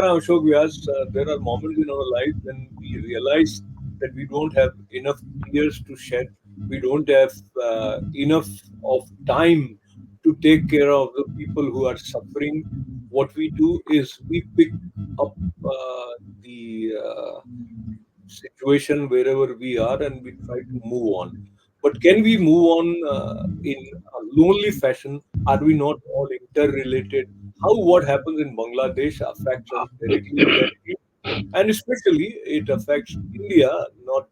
नमस्कार, I'm Ashok Vyas. There are moments in our life when we realize that we don't have enough tears to shed. We don't have enough of time to take care of the people who are suffering. What we do is we pick up the situation wherever we are and we try to move on. But can we move on in a lonely fashion? Are we not all interrelated? How what happens in Bangladesh affects us directly, indirectly, and especially it affects India, not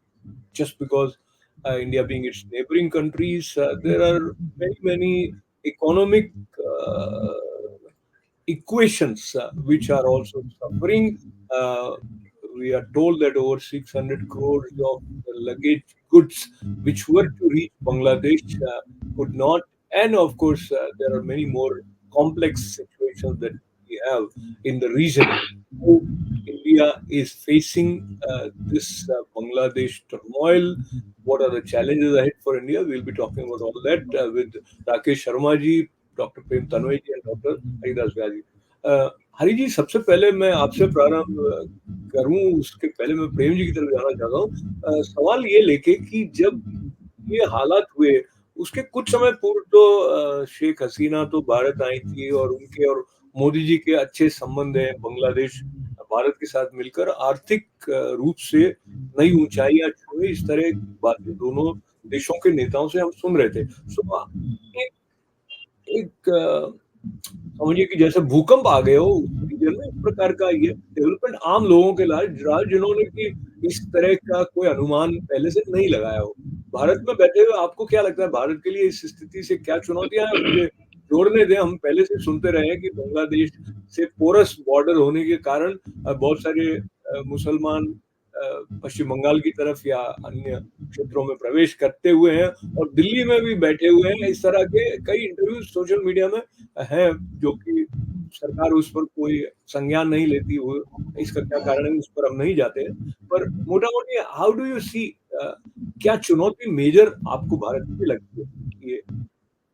just because India being its neighboring countries, there are many economic equations which are also suffering. Uh, we are told that over 600 crores of luggage goods which were to reach Bangladesh could not. And of course, there are many more complex situations that we have in the region. How India is facing this Bangladesh turmoil. What are the challenges ahead for India? We'll be talking about all that with Rakesh Sharma ji, doctor Prem Tanvay ji and doctor Haridas Vyas ji. Hari ji, सबसे पहले मैं आपसे प्रारंभ करूं, उसके पहले मैं प्रेम जी की तरफ जाना चाहता हूँ। सवाल ये लेके कि जब ये हालात हुए, उसके कुछ समय पूर्व तो शेख हसीना तो भारत आई थी और उनके और मोदी जी के अच्छे संबंध हैं। बांग्लादेश भारत के साथ मिलकर आर्थिक रूप से नई ऊंचाइयां छुए, इस तरह की बातें दोनों देशों के नेताओं से हम सुन रहे थे। एक एक समझिए कि जैसे भूकंप आ गए हो उस रीजन में, इस प्रकार का ये डेवलपमेंट आम लोगों के लायक रहा जिन्होंने कि इस तरह का कोई अनुमान पहले से नहीं लगाया हो। भारत में बैठे हुए आपको क्या लगता है, भारत के लिए इस स्थिति से क्या चुनौतियां हैं? मुझे जोड़ने दें, हम पहले से सुनते रहे हैं कि बांग्लादेश से पोरस बॉर्डर होने के कारण बहुत सारे मुसलमान पश्चिम बंगाल की तरफ या अन्य क्षेत्रों में प्रवेश करते हुए हैं और दिल्ली में भी बैठे हुए हैं। इस तरह के कई इंटरव्यू सोशल मीडिया में हैं जो कि सरकार उस पर कोई संज्ञान नहीं लेती हुई। इसका क्या कारण है उस पर हम नहीं जाते हैं, पर मोटा मोटी हाउ डू यू सी, क्या चुनौती मेजर आपको भारत की लगती है ये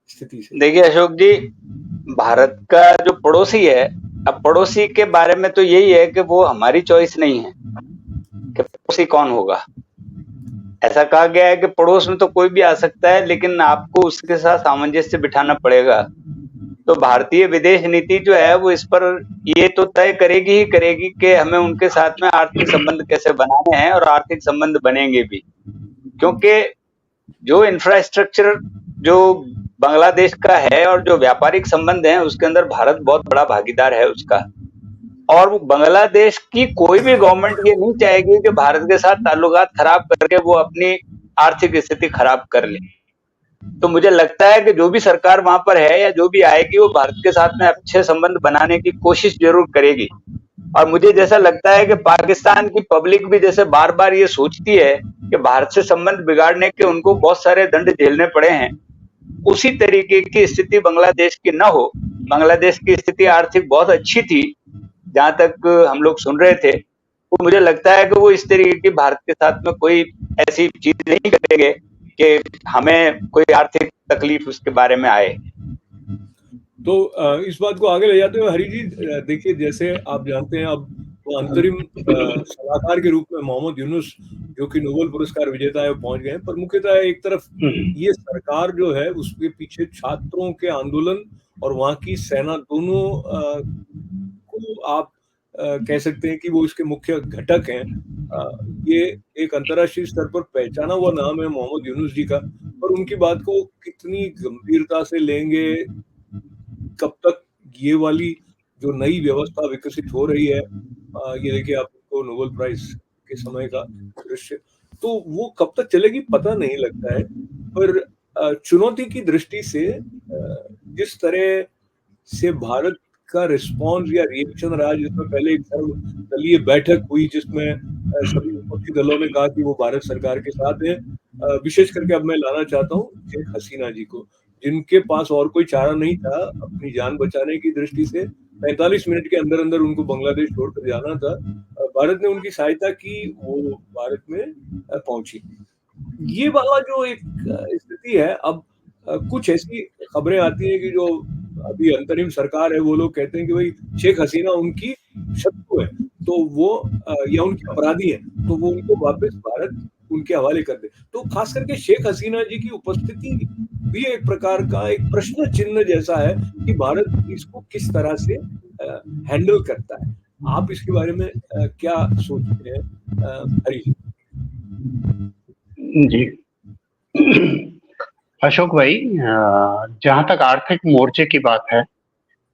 स्थिति से? देखिए अशोक जी, भारत का जो पड़ोसी है, अब पड़ोसी के बारे में तो यही है कि वो हमारी चॉइस नहीं है कि पड़ोसी कौन होगा। ऐसा कहा गया है कि पड़ोस में तो कोई भी आ सकता है, लेकिन आपको उसके साथ सामंजस्य बिठाना पड़ेगा। तो भारतीय विदेश नीति जो है वो इस पर ये तो तय करेगी ही करेगी कि हमें उनके साथ में आर्थिक संबंध कैसे बनाने हैं, और आर्थिक संबंध बनेंगे भी, क्योंकि जो इंफ्रास्ट्रक्चर जो बांग्लादेश का है और जो व्यापारिक संबंध है उसके अंदर भारत बहुत बड़ा भागीदार है उसका। और वो बांग्लादेश की कोई भी गवर्नमेंट ये नहीं चाहेगी कि भारत के साथ ताल्लुकात खराब करके वो अपनी आर्थिक स्थिति खराब कर ले। तो मुझे लगता है कि जो भी सरकार वहां पर है या जो भी आएगी वो भारत के साथ में अच्छे संबंध बनाने की कोशिश जरूर करेगी। और मुझे जैसा लगता है कि पाकिस्तान की पब्लिक भी जैसे बार बार ये सोचती है कि भारत से संबंध बिगाड़ने के उनको बहुत सारे दंड झेलने पड़े हैं, उसी तरीके की स्थिति बांग्लादेश की न हो। बांग्लादेश की स्थिति आर्थिक बहुत अच्छी थी जहां तक हम लोग सुन रहे थे, तो मुझे लगता है कि वो इस तरीके की भारत के साथ में कोई ऐसी चीज नहीं करेंगे कि हमें कोई आर्थिक तकलीफ उसके बारे में आए। तो इस बात को आगे ले जाते हुए हरि जी, देखिए जैसे आप जानते हैं अब वो अंतरिम सलाहकार के रूप में मोहम्मद यूनुस जो कि नोबेल पुरस्कार विजेता है वो पहुंच गए हैं, पर मुख्यतः एक तरफ ये सरकार जो है उसके पीछे छात्रों के आंदोलन और वहां की सेना दोनों को आप कह सकते हैं कि वो इसके मुख्य घटक हैं। ये एक अंतर्राष्ट्रीय स्तर पर पहचाना हुआ नाम है मोहम्मद यूनुस जी का, पर उनकी बात को कितनी गंभीरता से लेंगे, कब तक ये वाली जो नई व्यवस्था विकसित हो रही है, ये देखिए आपको नोबेल प्राइज के समय का दृश्य, तो वो कब तक चलेगी पता नहीं लगता है। पर चुनौती की दृष्टि से जिस तरह से भारत का रिस्पॉन्स या रिएक्शन रहा, जिसमें पहले एक सर्वदलीय बैठक हुई जिसमें सभी विपक्षी दलों ने कहा कि वो भारत सरकार के साथ है। विशेष करके अब मैं लाना चाहता हूँ शेख हसीना जी को, जिनके पास और कोई चारा नहीं था अपनी जान बचाने की दृष्टि से। 45 मिनट के अंदर अंदर उनको बांग्लादेश छोड़कर जाना था। भारत ने उनकी सहायता की, वो भारत में पहुंची। ये वाला जो एक स्थिति है, अब कुछ ऐसी खबरें आती हैं कि जो अभी अंतरिम सरकार है वो लोग कहते हैं कि भाई शेख हसीना उनकी शत्रु है तो वो या उनके अपराधी है तो वो उनको वापस भारत उनके हवाले कर दे। तो खास करके शेख हसीना जी की उपस्थिति भी एक प्रकार का एक प्रश्न चिन्ह जैसा है कि भारत इसको किस तरह से हैंडल करता है। आप इसके बारे में क्या सोचते हैं हरी जी? जी अशोक भाई, जहां तक आर्थिक मोर्चे की बात है,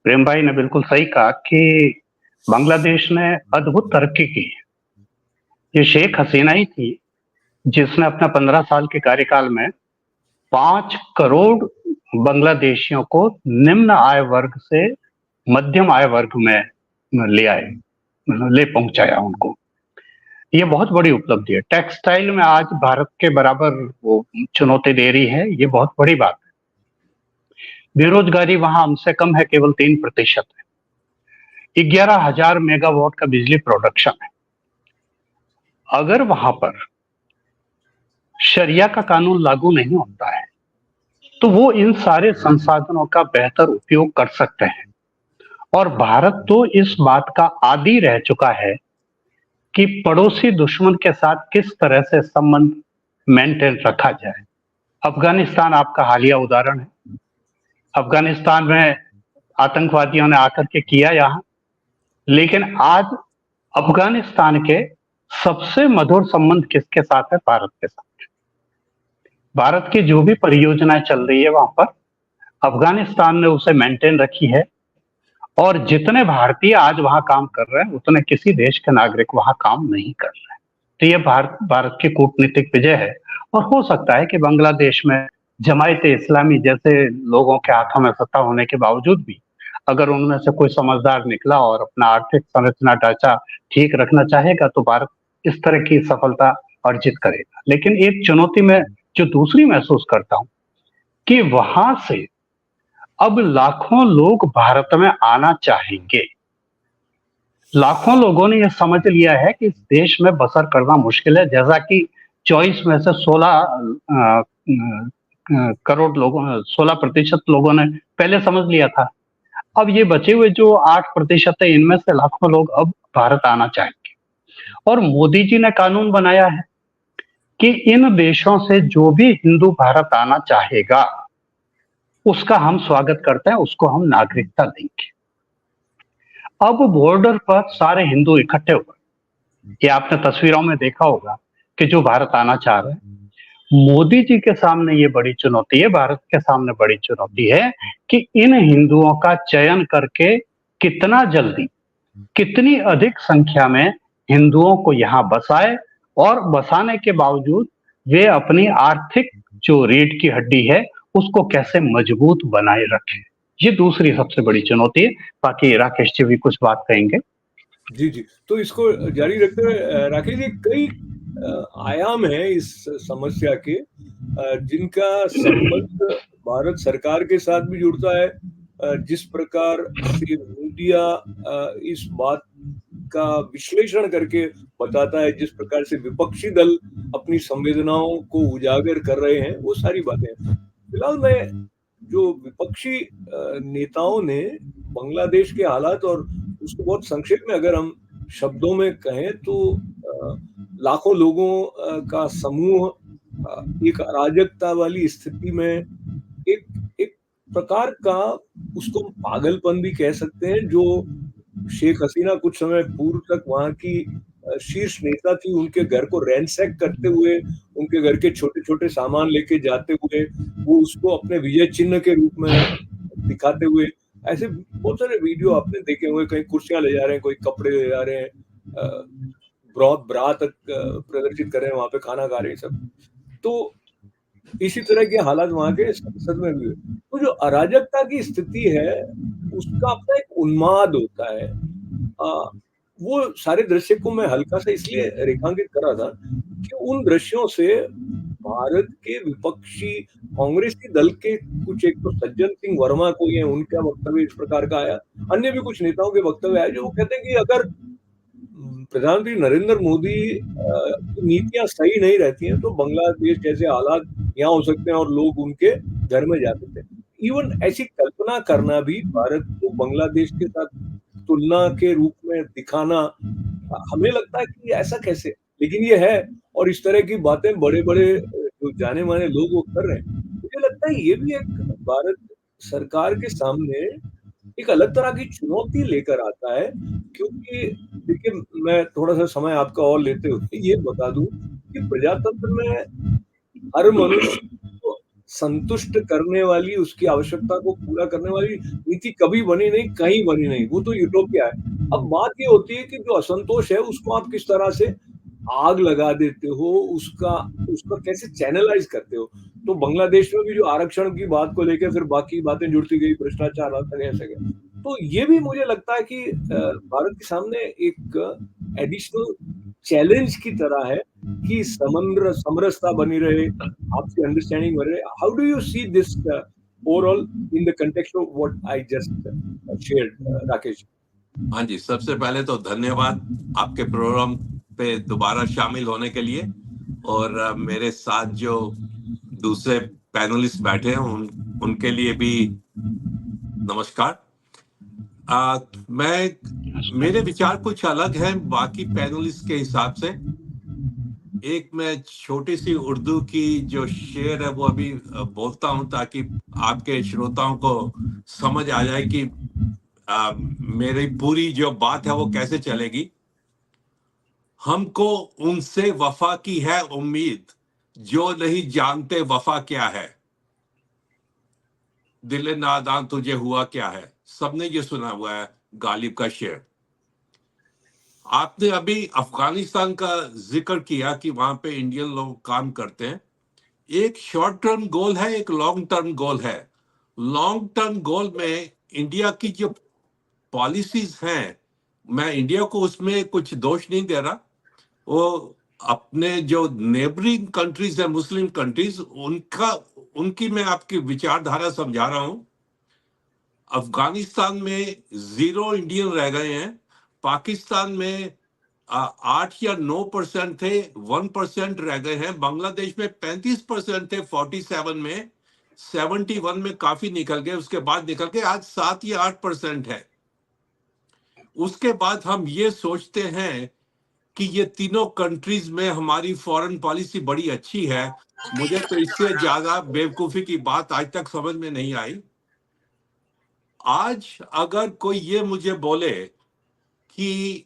प्रेम भाई ने बिल्कुल सही कहा कि बांग्लादेश ने अद्भुत तरक्की की है। ये शेख हसीना ही थी जिसने अपना 15 साल के कार्यकाल में 5 करोड़ बांग्लादेशियों को निम्न आय वर्ग से मध्यम आय वर्ग में ले पहुंचाया उनको। ये बहुत बड़ी उपलब्धि है। टेक्सटाइल में आज भारत के बराबर वो चुनौती दे रही है, ये बहुत बड़ी बात है। बेरोजगारी वहां हमसे कम है, केवल 3% है। 11,000 मेगावाट का बिजली प्रोडक्शन है। अगर वहां पर शरिया का कानून लागू नहीं होता है तो वो इन सारे संसाधनों का बेहतर उपयोग कर सकते हैं। और भारत तो इस बात का आदी रह चुका है कि पड़ोसी दुश्मन के साथ किस तरह से संबंध मेंटेन रखा जाए। अफगानिस्तान आपका हालिया उदाहरण है। अफगानिस्तान में आतंकवादियों ने आकर के किया यहां, लेकिन आज अफगानिस्तान के सबसे मधुर संबंध किसके साथ है? भारत के साथ। भारत की जो भी परियोजनाएं चल रही है वहां पर अफगानिस्तान ने उसे मेंटेन रखी है। और जितने भारतीय आज वहां काम कर रहे हैं उतने किसी देश के नागरिक वहां काम नहीं कर रहे हैं। तो ये भारत की कूटनीतिक विजय है। और हो सकता है कि बांग्लादेश में जमायत इस्लामी जैसे लोगों के हाथों में सत्ता होने के बावजूद भी अगर उनमें से कोई समझदार निकला और अपना आर्थिक संरचना ढांचा ठीक रखना चाहेगा तो भारत इस तरह की सफलता अर्जित करेगा। लेकिन एक चुनौती में जो दूसरी महसूस करता हूं कि वहां से अब लाखों लोग भारत में आना चाहेंगे। लाखों लोगों ने यह समझ लिया है कि इस देश में बसर करना मुश्किल है, जैसा कि 24 में से 16 करोड़ लोगों 16% लोगों ने पहले समझ लिया था। अब ये बचे हुए जो 8% है, इनमें से लाखों लोग अब भारत आना चाहेंगे। और मोदी जी ने कानून बनाया है कि इन देशों से जो भी हिंदू भारत आना चाहेगा उसका हम स्वागत करते हैं, उसको हम नागरिकता देंगे। अब बॉर्डर पर सारे हिंदू इकट्ठे हुए। ये आपने तस्वीरों में देखा होगा कि जो भारत आना चाह रहे हैं। मोदी जी के सामने ये बड़ी चुनौती है, भारत के सामने बड़ी चुनौती है कि इन हिंदुओं का चयन करके कितना जल्दी, कितनी अधिक संख्या में हिंदुओं को यहाँ बसाए और बसाने के बावजूद वे अपनी आर्थिक जो रीढ़ की हड्डी है उसको कैसे मजबूत बनाए रखें। ये दूसरी सबसे बड़ी चुनौती है। बाकी राकेश जी भी कुछ बात कहेंगे। जी जी, तो इसको जारी रखते हुए राकेश जी, कई आयाम है इस समस्या के जिनका संबंध भारत सरकार के साथ भी जुड़ता है। जिस प्रकार से मीडिया इस बात का विश्लेषण करके बताता है, जिस प्रकार से विपक्षी दल अपनी संवेदनाओं को उजागर कर रहे हैं, वो सारी बातें। फिलहाल मैं जो विपक्षी नेताओं ने बांग्लादेश के हालात और उसको बहुत संक्षेप में अगर हम शब्दों में कहें तो लाखों लोगों का समूह एक अराजकता वाली स्थिति में एक एक प्रकार का, उसको पागलपन भी कह सकते हैं, जो शेख हसीना कुछ समय पूर्व तक वहां की शीर्ष नेता थी, उनके घर को रैंसैक करते हुए, उनके घर के छोटे छोटे सामान लेके जाते हुए, वो उसको अपने विजय चिन्ह के रूप में दिखाते हुए, ऐसे बहुत सारे वीडियो आपने देखे होंगे। कहीं कुर्सियां ले जा रहे हैं, कोई कपड़े ले जा रहे हैं, ब्रा तक प्रदर्शित कर रहे हैं, वहां पे खाना खा रहे हैं सब। तो इसी तरह के हालात वहां के संसद में भी हुए। तो जो अराजकता की स्थिति है उसका अपना एक उन्माद होता है। वो सारे दृश्य को मैं हल्का सा इसलिए रेखांकित करा था कि उन दृश्यों से भारत के विपक्षी कांग्रेसी दल के कुछ, एक तो सज्जन सिंह वर्मा को ये उनका वक्तव्य इस प्रकार का आया, अन्य भी कुछ नेताओं के वक्तव्य आए जो वो कहते हैं कि अगर प्रधानमंत्री नरेंद्र मोदी की नीतियां सही नहीं रहती हैं तो बांग्लादेश जैसे हालात यहाँ हो सकते हैं और लोग उनके घर में जा सकते हैं। इवन ऐसी कल्पना करना भी भारत को बांग्लादेश के साथ तुलना के रूप में दिखाना, हमें लगता है कि ऐसा कैसे? लेकिन ये है, और इस तरह की बातें बड़े-बड़े जो जाने-माने लोग वो कर रहे हैं। मुझे लगता है ये भी एक भारत सरकार के सामने एक अलग तरह की चुनौती लेकर आता है, क्योंकि देखिए, मैं थोड़ा-सा समय आपका और लेते हुए ये बता दूँ कि प्रजातंत्र में हर मनुष्य को संतुष्ट करने वाली, उसकी आवश्यकता को पूरा करने वाली नीति कभी बनी नहीं, कहीं बनी नहीं, वो तो यूटोपिया है। अब बात ये होती है कि जो असंतोष है उसको आप किस तरह से आग लगा देते हो, उसका उसको कैसे चैनलाइज़ करते हो। तो बांग्लादेश में भी जो आरक्षण की बात को लेके फिर बाकी बातें जुड़ती गई, भ्रष्टाचार आता गया, ऐसा गया। तो ये भी मुझे लगता है कि भारत के सामने एक एडिशनल चैलेंज की तरह है कि समरसता बनी रहे, आपसी अंडरस्टैंडिंग बनी रहे। How do you see this overall in the context of what I just shared, Rakesh? हाँ जी, सबसे पहले तो धन्यवाद आपके प्रोग्राम पे दोबारा शामिल होने के लिए, और मेरे साथ जो दूसरे पैनलिस्ट बैठे हैं उनके लिए भी नमस्कार। मेरे विचार कुछ अलग हैं बाकी पैनलिस्ट के हिसाब से। एक मैं छोटी सी उर्दू की जो शेर है वो अभी बोलता हूं ताकि आपके श्रोताओं को समझ आ जाए कि मेरी पूरी जो बात है वो कैसे चलेगी। हमको उनसे वफा की है उम्मीद, जो नहीं जानते वफा क्या है। दिल नादान तुझे हुआ क्या है। सबने ये सुना हुआ है गालिब का शेर। आपने अभी अफगानिस्तान का जिक्र किया कि वहां पे इंडियन लोग काम करते हैं। एक शॉर्ट टर्म गोल है, एक लॉन्ग टर्म गोल है। लॉन्ग टर्म गोल में इंडिया की जो पॉलिसीज हैं, मैं इंडिया को उसमें कुछ दोष नहीं दे रहा, वो अपने जो नेबरिंग कंट्रीज है, मुस्लिम कंट्रीज, उनकी मैं आपकी विचारधारा समझा रहा हूं। अफगानिस्तान में 0 इंडियन रह गए हैं। पाकिस्तान में 8 या 9% थे, 1% रह गए हैं। बांग्लादेश में 35% थे 47 में, 71 में काफी निकल गए, उसके बाद निकल के आज 7 या 8% है। उसके बाद हम ये सोचते हैं कि ये तीनों कंट्रीज में हमारी फॉरेन पॉलिसी बड़ी अच्छी है। मुझे तो इससे ज्यादा बेवकूफी की बात आज तक समझ में नहीं आई। आज अगर कोई ये मुझे बोले कि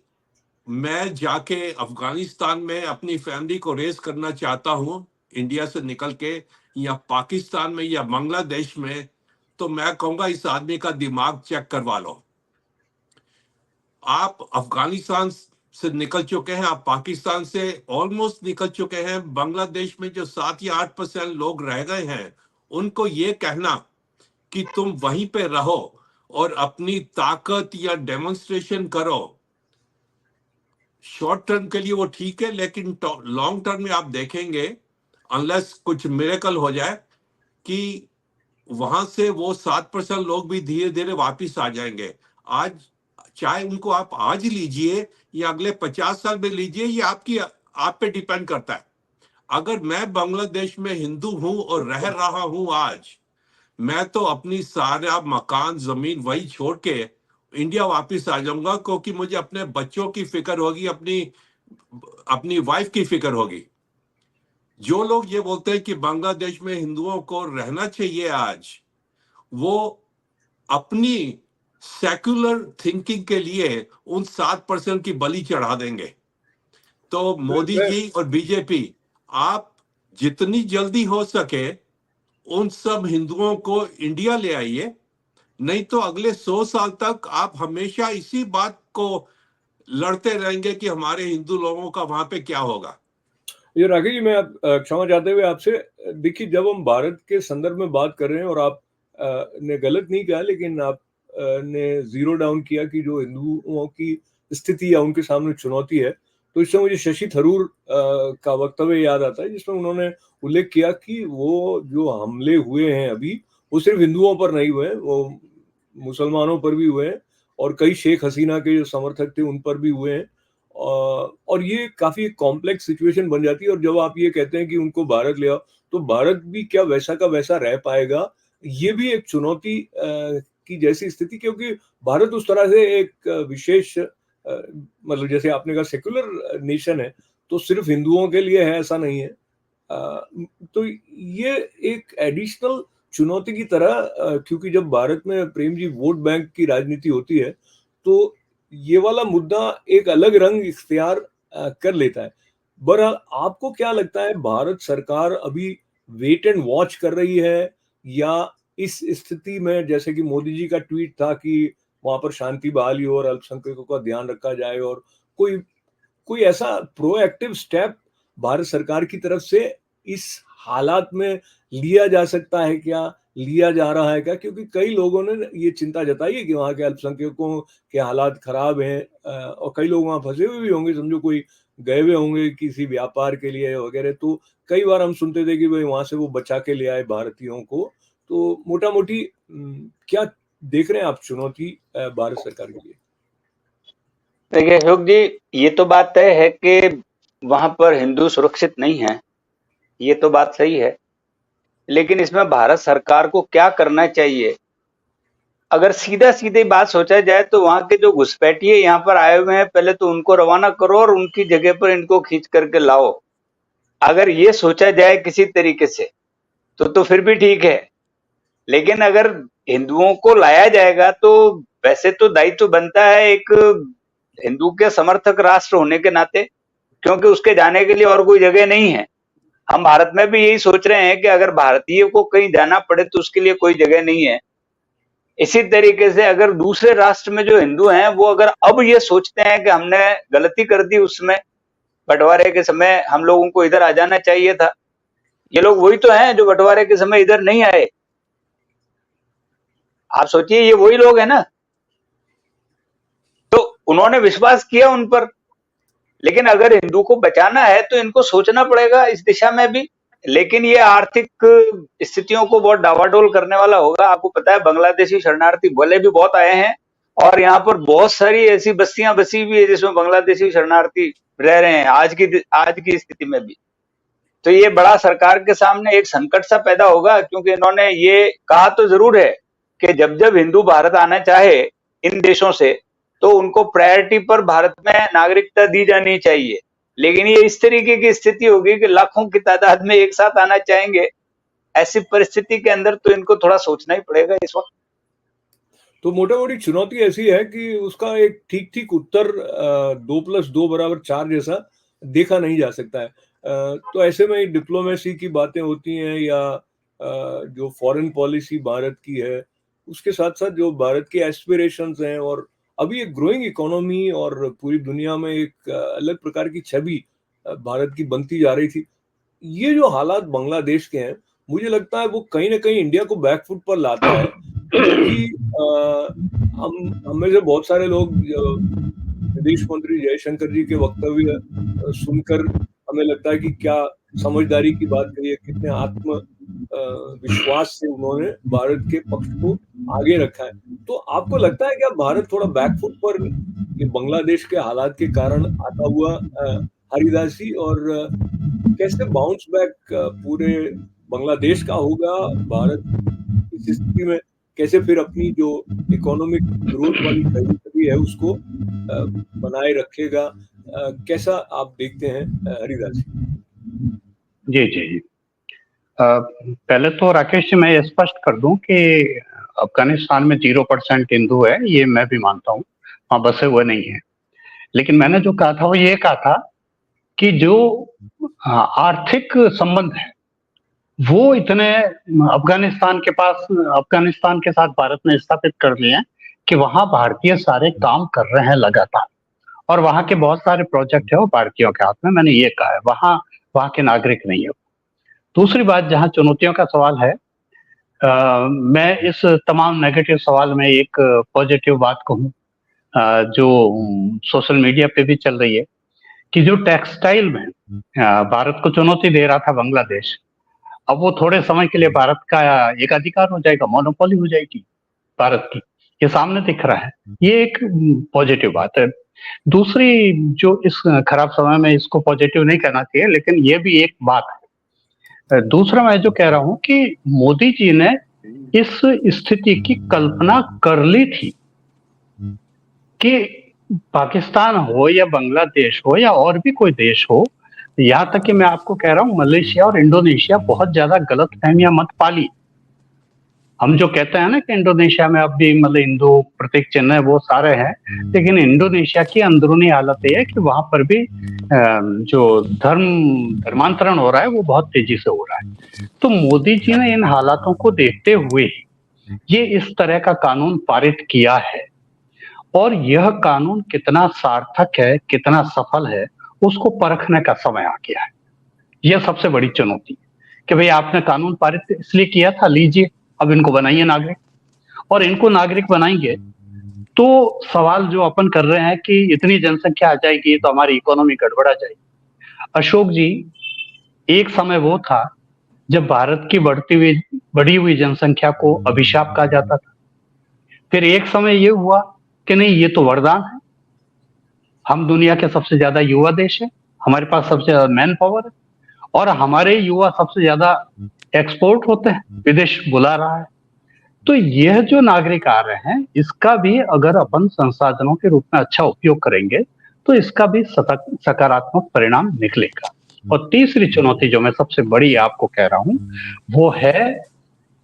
मैं जाके अफगानिस्तान में अपनी फैमिली को रेस करना चाहता हूं इंडिया से निकल के, या पाकिस्तान में या बांग्लादेश में, तो मैं कहूंगा इस आदमी का दिमाग चेक करवा लो। आप अफगानिस्तान से निकल चुके हैं, आप पाकिस्तान से ऑलमोस्ट निकल चुके हैं। बांग्लादेश में जो 7 या 8% लोग रह गए हैं, उनको ये कहना कि तुम वहीं पे रहो और अपनी ताकत या डेमोन्स्ट्रेशन करो, शॉर्ट टर्म के लिए वो ठीक है, लेकिन लॉन्ग टर्म में आप देखेंगे, अनलेस कुछ मिरेकल हो जाए, कि वहां से वो 7% लोग भी धीरे धीरे वापिस आ जाएंगे। आज चाहे उनको आप आज लीजिए या अगले 50 साल में लीजिए, ये आप पे डिपेंड करता है। अगर मैं बांग्लादेश में हिंदू हूं और रह रहा हूं आज, मैं तो अपनी सारा मकान जमीन वही छोड़ के इंडिया वापस आ जाऊंगा, क्योंकि मुझे अपने बच्चों की फिक्र होगी, अपनी वाइफ की फिक्र होगी। जो लोग ये बोलते हैं कि बांग्लादेश में हिंदुओं को रहना चाहिए आज, वो अपनी सेक्युलर थिंकिंग के लिए उन 7% की बलि चढ़ा देंगे। तो मोदी जी और बीजेपी, आप जितनी जल्दी हो सके उन सब हिंदुओं को इंडिया ले आइए, नहीं तो अगले 100 साल तक आप हमेशा इसी बात को लड़ते रहेंगे कि हमारे हिंदू लोगों का वहां पे क्या होगा। ये राकेश जी, मैं क्षमा चाहते हुए आपसे, देखिए, जब हम भारत के संदर्भ में बात कर रहे हैं, और आप ने गलत नहीं कहा, लेकिन आप ने जीरो डाउन किया कि जो हिंदुओं की स्थिति या उनके सामने चुनौती है, तो इससे मुझे शशि थरूर का वक्तव्य याद आता है, जिसमें उन्होंने उल्लेख किया कि वो जो हमले हुए हैं अभी, वो सिर्फ हिंदुओं पर नहीं हुए, वो मुसलमानों पर भी हुए हैं, और कई शेख हसीना के जो समर्थक थे उन पर भी हुए हैं। और ये काफी कॉम्प्लेक्स सिचुएशन बन जाती है, और जब आप ये कहते हैं कि उनको भारत ले आओ, तो भारत भी क्या वैसा का वैसा रह पाएगा, ये भी एक चुनौती की जैसी स्थिति, क्योंकि भारत उस तरह से एक विशेष मतलब जैसे आपने कहा सेक्युलर नेशन है, तो सिर्फ हिंदुओं के लिए है ऐसा नहीं है। तो ये एक एडिशनल चुनौती की तरह, क्योंकि जब भारत में प्रेम जी वोट बैंक की राजनीति होती है तो ये वाला मुद्दा एक अलग रंग इख्तियार कर लेता है। बहरहाल आपको क्या लगता है, भारत सरकार अभी वेट एंड वॉच कर रही है, या इस स्थिति में जैसे कि मोदी जी का ट्वीट था कि वहां पर शांति बहाली हो और अल्पसंख्यकों का ध्यान रखा जाए, और कोई कोई ऐसा प्रोएक्टिव स्टेप भारत सरकार की तरफ से इस हालात में लिया जा सकता है क्या, लिया जा रहा है क्या? क्योंकि कई लोगों ने ये चिंता जताई है कि वहाँ के अल्पसंख्यकों के हालात खराब हैं, और कई लोग वहाँ फंसे हुए भी होंगे, समझो कोई गए हुए होंगे किसी व्यापार के लिए वगैरह, तो कई बार हम सुनते थे कि भाई वहां से वो बचा के ले आए भारतीयों को। तो मोटा मोटी क्या देख रहे हैं आप चुनौती भारत सरकार के लिए? देखिए अशोक जी, ये तो बात तय है कि वहां पर हिंदू सुरक्षित नहीं है, ये तो बात सही है। लेकिन इसमें भारत सरकार को क्या करना चाहिए, अगर सीधा सीधे बात सोचा जाए तो वहां के जो घुसपैठिए यहाँ पर आए हुए हैं, पहले तो उनको रवाना करो और उनकी जगह पर इनको खींच करके लाओ। अगर ये सोचा जाए किसी तरीके से तो फिर भी ठीक है। लेकिन अगर हिंदुओं को लाया जाएगा तो वैसे तो दायित्व बनता है एक हिंदू के समर्थक राष्ट्र होने के नाते, क्योंकि उसके जाने के लिए और कोई जगह नहीं है। हम भारत में भी यही सोच रहे हैं कि अगर भारतीय को कहीं जाना पड़े तो उसके लिए कोई जगह नहीं है। इसी तरीके से अगर दूसरे राष्ट्र में जो हिंदू हैं वो अगर अब ये सोचते हैं कि हमने गलती कर दी, उसमें बंटवारे के समय हम लोगों को इधर आ जाना चाहिए था, ये लोग वही तो हैं जो बंटवारे के समय इधर नहीं आए। आप सोचिए, ये वही लोग हैं ना। तो उन्होंने विश्वास किया उन पर, लेकिन अगर हिंदू को बचाना है तो इनको सोचना पड़ेगा इस दिशा में भी। लेकिन ये आर्थिक स्थितियों को बहुत डावाडोल करने वाला होगा। आपको पता है बांग्लादेशी शरणार्थी भले भी बहुत आए हैं, और यहाँ पर बहुत सारी ऐसी बस्तियां बसी हुई है जिसमें बांग्लादेशी शरणार्थी रह रहे हैं आज की स्थिति में भी। तो ये बड़ा सरकार के सामने एक संकट सा पैदा होगा, क्योंकि इन्होंने ये कहा तो जरूर है कि जब जब हिंदू भारत आना चाहे इन देशों से तो उनको प्रायोरिटी पर भारत में नागरिकता दी जानी चाहिए। लेकिन ये इस तरीके की स्थिति होगी कि लाखों की तादाद में एक साथ आना चाहेंगे। ऐसी परिस्थिति के अंदर तो इनको थोड़ा सोचना ही पड़ेगा इस वक्त। तो मोटा मोटी चुनौती ऐसी है कि उसका एक ठीक ठीक उत्तर 2+2=4 जैसा देखा नहीं जा सकता है। तो ऐसे में डिप्लोमेसी की बातें होती हैं, या जो फॉरेन पॉलिसी भारत की है, उसके साथ साथ जो भारत के एस्पिरेशंस हैं, और अभी एक ग्रोइंग इकोनॉमी और पूरी दुनिया में एक अलग प्रकार की छवि भारत की बनती जा रही थी। ये जो हालात बांग्लादेश के हैं, मुझे लगता है वो कहीं ना कहीं इंडिया को बैकफुट पर लाता है, क्योंकि हम में से बहुत सारे लोग विदेश मंत्री जयशंकर जी के वक्तव्य सुनकर हमें लगता है कि क्या समझदारी की बात कही है, कितने आत्म विश्वास से उन्होंने भारत के पक्ष को आगे रखा है। तो आपको लगता है क्या भारत थोड़ा बैकफुट पर ये बांग्लादेश के हालात के कारण आता हुआ हरिदास जी, और कैसे बाउंस बैक पूरे बांग्लादेश का होगा, भारत इस स्थिति में कैसे फिर अपनी जो इकोनॉमिक ग्रोथ वाली ट्रेजेक्टरी है उसको बनाए रखेगा? कैसा आप देखते हैं हरिदास जी? जी। पहले तो राकेश जी मैं ये स्पष्ट कर दूं कि अफगानिस्तान में 0% हिंदू है, ये मैं भी मानता हूँ, वहां बसे हुए नहीं है। लेकिन मैंने जो कहा था वो ये कहा था कि जो आर्थिक संबंध है वो इतने अफगानिस्तान के साथ भारत ने स्थापित कर लिए हैं कि वहां भारतीय सारे काम कर रहे हैं लगातार, और वहां के बहुत सारे प्रोजेक्ट है वो भारतीयों के हाथ में। मैंने ये कहा है, वहां के नागरिक नहीं है। दूसरी बात, जहां चुनौतियों का सवाल है, मैं इस तमाम नेगेटिव सवाल में एक पॉजिटिव बात कहूँ जो सोशल मीडिया पे भी चल रही है, कि जो टेक्सटाइल में भारत को चुनौती दे रहा था बांग्लादेश, अब वो थोड़े समय के लिए भारत का एक अधिकार हो जाएगा, मोनोपोली हो जाएगी भारत की, ये सामने दिख रहा है। ये एक पॉजिटिव बात है। दूसरी, जो इस खराब समय में इसको पॉजिटिव नहीं कहना चाहिए, लेकिन ये भी एक बात है। दूसरा मैं जो कह रहा हूं कि मोदी जी ने इस स्थिति की कल्पना कर ली थी कि पाकिस्तान हो या बांग्लादेश हो या और भी कोई देश हो, यहाँ तक कि मैं आपको कह रहा हूँ मलेशिया और इंडोनेशिया बहुत ज्यादा गलतफहमियां मत पाली। हम जो कहते हैं ना कि इंडोनेशिया में अब भी मतलब हिंदू प्रतीक चिन्ह है वो सारे हैं, लेकिन इंडोनेशिया की अंदरूनी हालत ये है कि वहां पर भी जो धर्मांतरण हो रहा है वो बहुत तेजी से हो रहा है। तो मोदी जी ने इन हालातों को देखते हुए ये इस तरह का कानून पारित किया है, और यह कानून कितना सार्थक है, कितना सफल है, उसको परखने का समय आ गया है। यह सबसे बड़ी चुनौती कि भाई आपने कानून पारित इसलिए किया था, लीजिए अब इनको बनाइए नागरिक, और इनको नागरिक बनाएंगे तो सवाल जो अपन कर रहे हैं कि इतनी जनसंख्या आ जाएगी तो हमारी इकोनॉमी गड़बड़ा जाएगी। अशोक जी, एक समय वो था जब भारत की बढ़ी हुई जनसंख्या को अभिशाप कहा जाता था। फिर एक समय ये हुआ कि नहीं, ये तो वरदान है, हम दुनिया के सबसे ज्यादा युवा देश है, हमारे पास सबसे ज्यादा मैन पावर है, और हमारे युवा सबसे ज्यादा एक्सपोर्ट होते हैं, विदेश बुला रहा है। तो यह जो नागरिक आ रहे हैं, इसका भी अगर अपन संसाधनों के रूप में अच्छा उपयोग करेंगे तो इसका भी सकारात्मक परिणाम निकलेगा। और तीसरी चुनौती जो मैं सबसे बड़ी आपको कह रहा हूं वो है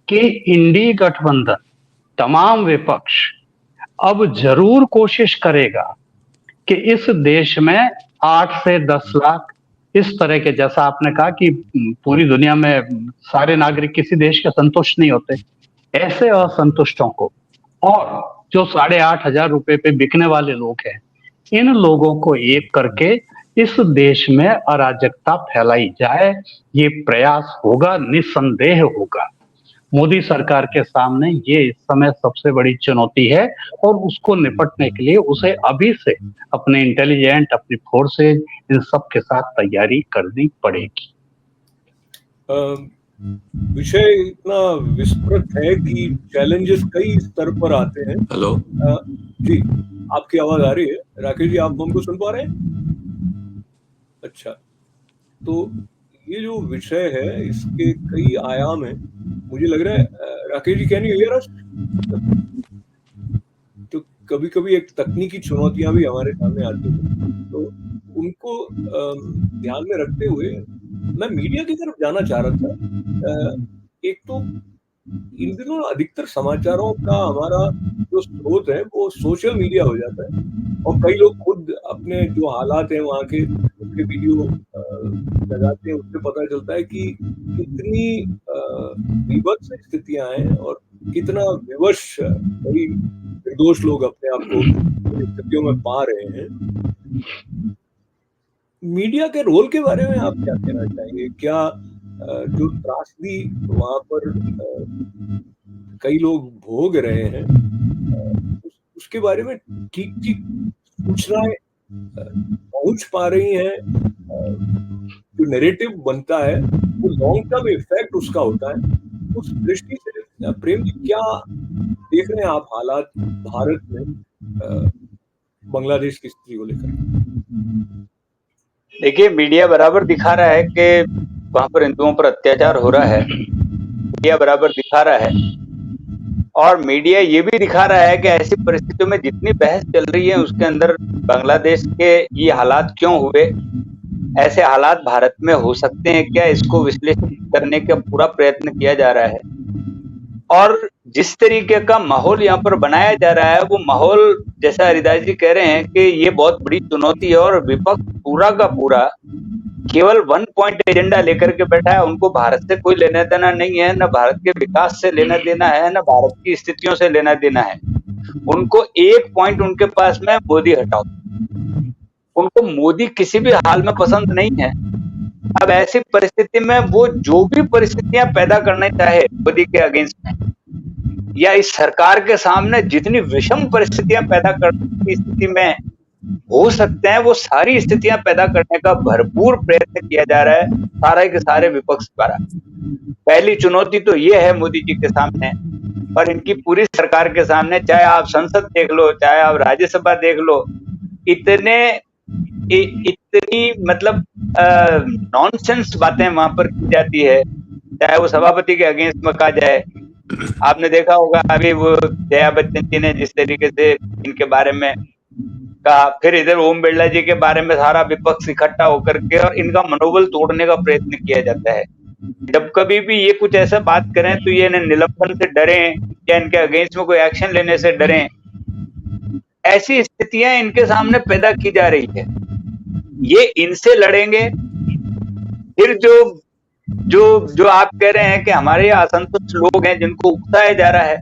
कि इंडी गठबंधन, तमाम विपक्ष अब जरूर कोशिश करेगा कि इस देश में 8 से 10 लाख इस तरह के, जैसा आपने कहा कि पूरी दुनिया में सारे नागरिक किसी देश के संतुष्ट नहीं होते, ऐसे असंतुष्टों को और जो 8,500 रुपए पे बिकने वाले लोग हैं, इन लोगों को एक करके इस देश में अराजकता फैलाई जाए, ये प्रयास होगा, निस्संदेह होगा। मोदी सरकार के सामने ये इस समय सबसे बड़ी चुनौती है, और उसको निपटने के लिए उसे अभी से अपने इंटेलिजेंट, अपनी फोर्सेज, इन सब के साथ तैयारी करनी पड़ेगी। विषय इतना विस्तृत है कि चैलेंजेस कई स्तर पर आते हैं। हेलो जी, आपकी आवाज आ रही है राकेश जी? आप हमको सुन पा रहे हैं? अच्छा, तो ये जो विषय है इसके कई आयाम हैं। मुझे लग रहा है Rakesh ji, can you here अस? तो कभी-कभी एक तकनीकी चुनौतियां भी हमारे सामने आती हैं, तो उनको ध्यान में रखते हुए मैं मीडिया की तरफ जाना चाह रहा था। एक तो इन दिनों अधिकतर समाचारों का हमारा जो स्रोत है वो सोशल मीडिया हो जाता है, और कई लोग खुद अपने जो हालात हैं वहाँ के उसके वीडियो लगाते हैं। उससे पता चलता है कि कितनी विभत्स स्थितियां हैं और कितना विवश कई निर्दोष लोग अपने आप को स्थितियों में पा रहे हैं। मीडिया के रोल के बारे में आप क्या कहना चाहेंगे? क्या जो त्रासदी वहां पर कई लोग भोग रहे हैं, उसके बारे में ठीक-ठीक सूचनाएं पहुंच पा रही हैं? जो नैरेटिव बनता है वो लॉन्ग टर्म इफेक्ट उसका होता है। उस दृष्टि से प्रेम जी, क्या देख रहे हैं आप हालात भारत में बांग्लादेश की स्थिति को लेकर? देखिए, मीडिया बराबर दिखा रहा है कि वहां पर हिंदुओं पर अत्याचार हो रहा है, मीडिया बराबर दिखा रहा है, और मीडिया ये भी दिखा रहा है कि ऐसी परिस्थितियों में जितनी बहस चल रही है उसके अंदर बांग्लादेश के ये हालात क्यों हुए, ऐसे हालात भारत में हो सकते हैं क्या, इसको विश्लेषण करने का पूरा प्रयत्न किया जा रहा है। और जिस तरीके का माहौल यहाँ पर बनाया जा रहा है वो माहौल, जैसा हरिदास जी कह रहे हैं कि ये बहुत बड़ी चुनौती है, और विपक्ष पूरा का पूरा केवल 1 पॉइंट एजेंडा लेकर के बैठा है। उनको भारत से कोई लेना देना नहीं है, न भारत के विकास से लेना देना है, न भारत की स्थितियों से लेना देना है। उनको एक पॉइंट उनके पास में, मोदी हटाओ। उनको मोदी किसी भी हाल में पसंद नहीं है। अब ऐसी परिस्थिति में वो जो भी परिस्थितियां पैदा करना चाहे मोदी के अगेंस्ट में, या इस सरकार के सामने जितनी विषम परिस्थितियां पैदा करने की स्थिति में हो सकते हैं, वो सारी स्थितियां पैदा करने का भरपूर प्रयत्न किया जा रहा है सारे के सारे विपक्ष द्वारा। पहली चुनौती तो ये है मोदी जी के सामने और इनकी पूरी सरकार के सामने, चाहे आप संसद देख लो, चाहे आप राज्यसभा देख लो, इतनी मतलब नॉनसेंस बातें वहां पर की जाती है। चाहे वो सभापति के अगेंस्ट में कहा जाए, आपने देखा होगा अभी वो जया बच्चन जी ने जिस तरीके से इनके बारे में कहा, फिर इधर ओम बिरला जी के बारे में सारा विपक्ष इकट्ठा होकर के और इनका मनोबल तोड़ने का प्रयत्न किया जाता है। जब कभी भी ये कुछ ऐसा बात करें तो ये निलंबन से डरें या इनके अगेंस्ट में कोई एक्शन लेने से डरें, ऐसी स्थितियां इनके सामने पैदा की जा रही है। ये इनसे लड़ेंगे, फिर जो जो जो आप कह रहे हैं कि हमारे यहाँ असंतुष्ट लोग हैं जिनको उकसाया जा रहा है,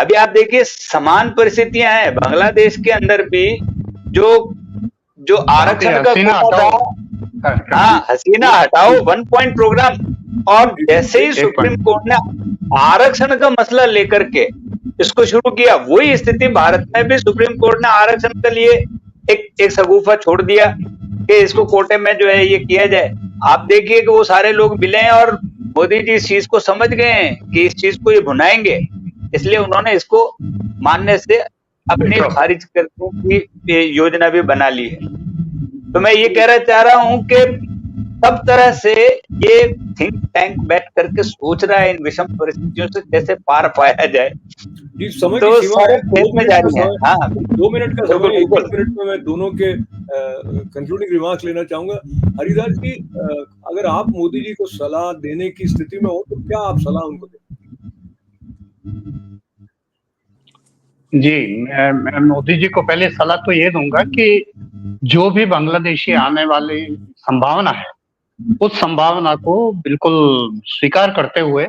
अभी आप देखिए समान परिस्थितियां हैं बांग्लादेश के अंदर भी। जो आरक्षण का कोटा था, हाँ, हसीना हटाओ 1 पॉइंट प्रोग्राम, और जैसे ही सुप्रीम कोर्ट ने आरक्षण का मसला लेकर के इसको शुरू किया, वही स्थिति भारत में भी सुप्रीम कोर्ट ने आरक्षण के लिए एक शगुफा छोड़ दिया कि इसको कोटे में जो है ये किया जाए। आप देखिए कि वो सारे लोग मिले हैं और मोदी जी इस चीज को समझ गए हैं कि इस चीज को ये भुनाएंगे, इसलिए उन्होंने इसको मानने से अपनी खारिज करने की योजना भी बना ली है। तो मैं ये कहना चाह रहा हूं कि सब तरह से ये थिंक टैंक बैठ करके सोच रहा है इन विषम परिस्थितियों से कैसे पार पाया जाए। जी, समय तो की सीमा सारे है, खेत में जारी है। हाँ, 2 मिनट का बिल्कुल, समय, 1 बिल्कुल। मिनट में मैं दोनों के कंक्लूडिंग रिमार्क्स लेना चाहूंगा। हरिदास जी, अगर आप मोदी जी को सलाह देने की स्थिति में हो तो क्या आप सलाह उनको दें? जी, मैं मोदी जी को पहले सलाह तो ये दूंगा कि जो भी बांग्लादेशी आने वाली संभावना है, उस संभावना को बिल्कुल स्वीकार करते हुए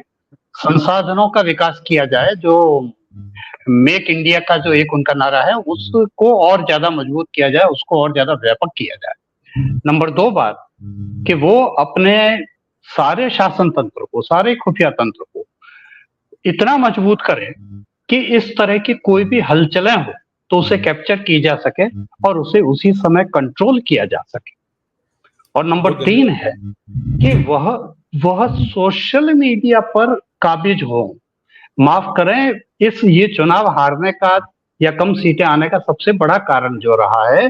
संसाधनों का विकास किया जाए। जो मेक इंडिया का जो एक उनका नारा है, उसको और ज्यादा मजबूत किया जाए, उसको और ज्यादा व्यापक किया जाए। नंबर 2 बात कि वो अपने सारे शासन तंत्र को, सारे खुफिया तंत्र को इतना मजबूत करें कि इस तरह की कोई भी हलचलें हो तो उसे कैप्चर की जा सके और उसे उसी समय कंट्रोल किया जा सके। और नंबर 3 है कि वह सोशल मीडिया पर काबिज हो। माफ करें, ये चुनाव हारने का या कम सीटें आने का सबसे बड़ा कारण जो रहा है,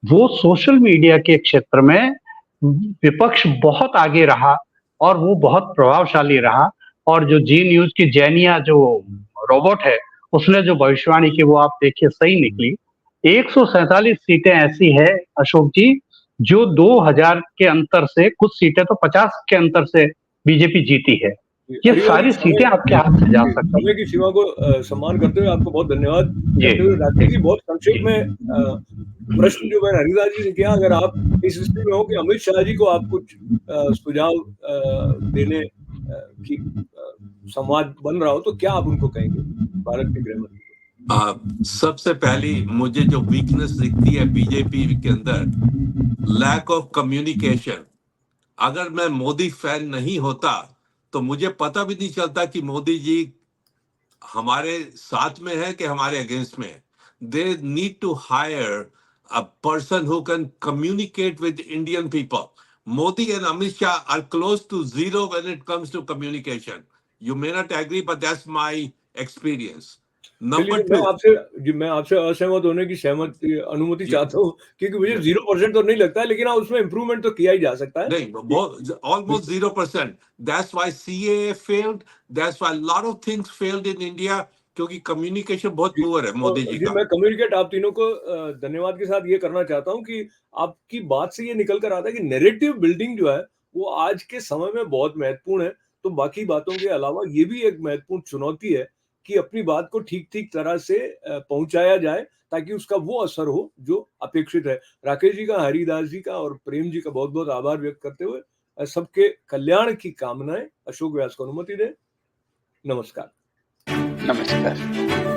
वो सोशल मीडिया के क्षेत्र में विपक्ष बहुत आगे रहा और वो बहुत प्रभावशाली रहा। और जो जी न्यूज की जेनिया जो रोबोट है, उसने जो भविष्यवाणी की वो आप देखिए सही निकली। 147 सीटें ऐसी है अशोक जी, जो 2000 के अंतर से, कुछ सीटें तो 50 के अंतर से बीजेपी जीती है। ये सारी सीटें आपके हाथ से जा सकती हैं। समय की सीमा को सम्मान करते हुए आपको बहुत धन्यवाद करते हुए राकेश जी, बहुत संक्षेप में प्रश्न जो मैंने हरिदास जी ने किया, अगर आप इस स्थिति में हो कि अमित शाह जी को आप कुछ सुझाव देने की संवाद बन रहा हो, तो क्या आप उनको कहेंगे भारत के गृह मंत्री? सबसे पहली मुझे जो वीकनेस दिखती है बीजेपी के अंदर, लैक ऑफ कम्युनिकेशन। अगर मैं मोदी फैन नहीं होता तो मुझे पता भी नहीं चलता कि मोदी जी हमारे साथ में है कि हमारे अगेंस्ट में। They need to hire a person who can communicate with Indian people. Modi and Amit Shah are close to zero when it comes to communication. You may not agree, but that's my experience. Number 2, मैं आपसे असहमत होने की अनुमति चाहता हूँ, क्योंकि मुझे 0% तो नहीं लगता है, लेकिन उसमें इम्प्रूवमेंट तो किया ही जा सकता है। नहीं, almost 0%. That's why CAA failed. That's why a lot of things failed in India, क्योंकि कम्युनिकेशन बहुत पुअर है मोदी जी का। मैं कम्युनिकेट आप तीनों को धन्यवाद के साथ ये करना चाहता हूँ कि आपकी बात से ये निकल कर आता है कि नैरेटिव बिल्डिंग जो है वो आज के समय में बहुत महत्वपूर्ण है। तो बाकी बातों के अलावा ये भी एक महत्वपूर्ण चुनौती है कि अपनी बात को ठीक तरह से पहुंचाया जाए, ताकि उसका वो असर हो जो अपेक्षित है। राकेश जी का, हरिदास जी का और प्रेम जी का बहुत बहुत आभार व्यक्त करते हुए सबके कल्याण की कामनाएं अशोक व्यास को अनुमति दें। नमस्कार। नमस्कार।